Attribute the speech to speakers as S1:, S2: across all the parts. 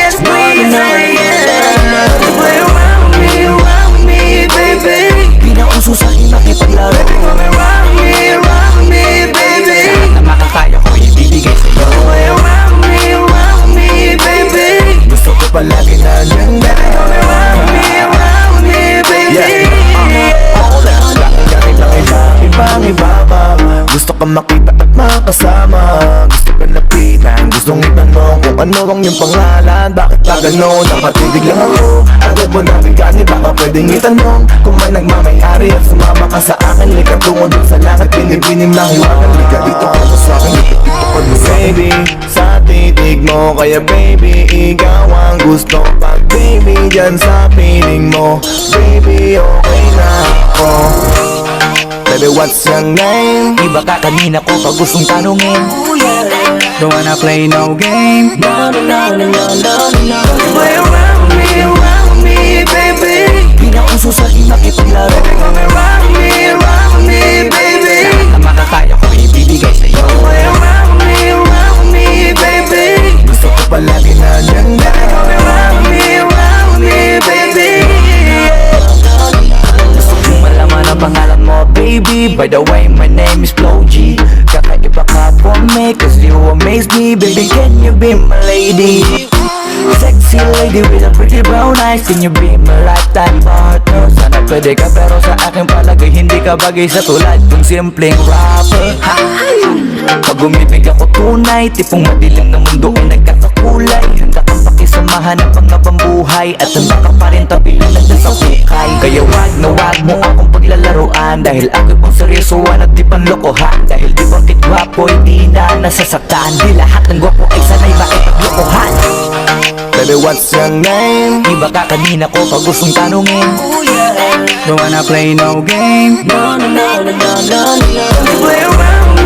S1: yes, please, yeah. Play around me, baby.
S2: Di na uso sa'kin makipaglaro.
S1: Come around me, baby.
S2: Lahat na makakaya ko ibibigay sa'yo.
S1: Play around me, baby.
S2: Gusto ko palagi na dyan.
S1: Come around me, baby.
S2: Ibang-iba ba? Gusto ka makita at makasama. Gusto ka lapitan, gustong itanong kung ano ang iyong pangalan. Bakit ba gano'n? Napatidig lang ako. Agad mo nabigani, baka pwedeng itanong kung may nagmamayari at sumama ka sa akin. Lika tungo dun sa langit, binibinim ng hiwagan. Lika dito ka mo sa'kin, dito ka mo baby. Sa titig mo, kaya baby, ikaw ang gusto. Pag baby, dyan sa piling mo, baby, okay na ako. Baby, what's your name? Iba ka kanina ko pag gustong tanungin.
S3: Don't wanna play no game.
S2: No.
S1: Play around me, baby.
S2: Di na uso sa'kin makipaglaro.
S1: Come around me, baby.
S2: Lahat na makakaya ko ibibigay sa'yo.
S1: Play around me, baby.
S2: Gusto ko palagi na dyan.
S1: Come around me, baby.
S2: Gusto kong malaman ang pangalan mo, baby. By the way, my name is Flo G. Kakaiba ka for me, cause you amaze me. Baby, can you be my lady? Sexy lady with a pretty brown eyes. Can you be my lifetime partner? Sana pwede ka pero sa aking palagay hindi ka bagay sa tulad kong simpleng rapper. Pag umibig ako tunay, tipong madilim na mundo ay nagkakakulay. Handa kang pakisamahan ng pangabang buhay at handa ka pa rin tabilan ng sa bukay. Kaya wag na wag mo akong paglalaruan, dahil ako'y pang seryosoan at di panlokohan. Dahil di bakit gwapo di na nasasaktan, di lahat ng gwapo ay sanay makipaglokohan. Baby, what's your name? Iba ka kanina ko pag gustong tanungin.
S3: Don't wanna play no game.
S2: No.
S1: Play around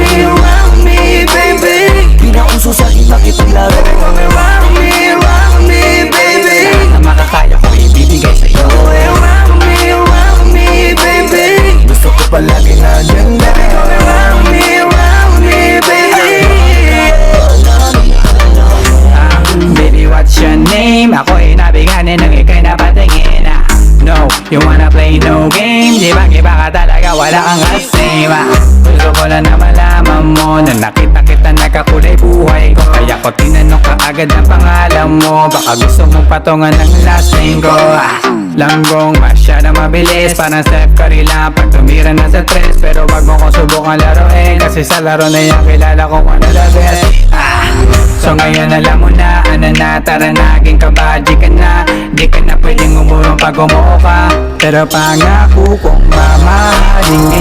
S1: me, baby.
S2: Di na uso sa'kin makipaglaro.
S1: Come around me, baby.
S2: Lahat na makakaya ko ibibigay sa'yo.
S1: Play around me, baby.
S2: Gusto ko palagi na dyan.
S1: Come around me, baby.
S3: Baby, what's your name? Ako ay nabiganin ng ikay napatingin. No, you wanna play no game. Di ba iba ka talaga, wala kang kasama. Gusto ko lang na malaman mo na nakita kita nakakulay buhay ko. Kaya ko tinanong ka agad ang pangalan mo. Baka gusto mong patungan ng last name ko. Langgong masyadong mabilis, parang Steph Curry lang pag tumira na sa tres. Pero wag mo ko subukan laruin, kasi sa laro na yan kilala ko ano the best. So ngayon alam mo na, ano na, tara naging kabadji ka na. Di ka na pwedeng umurong pag umuo ka, pero pangako kong mamahalin kita.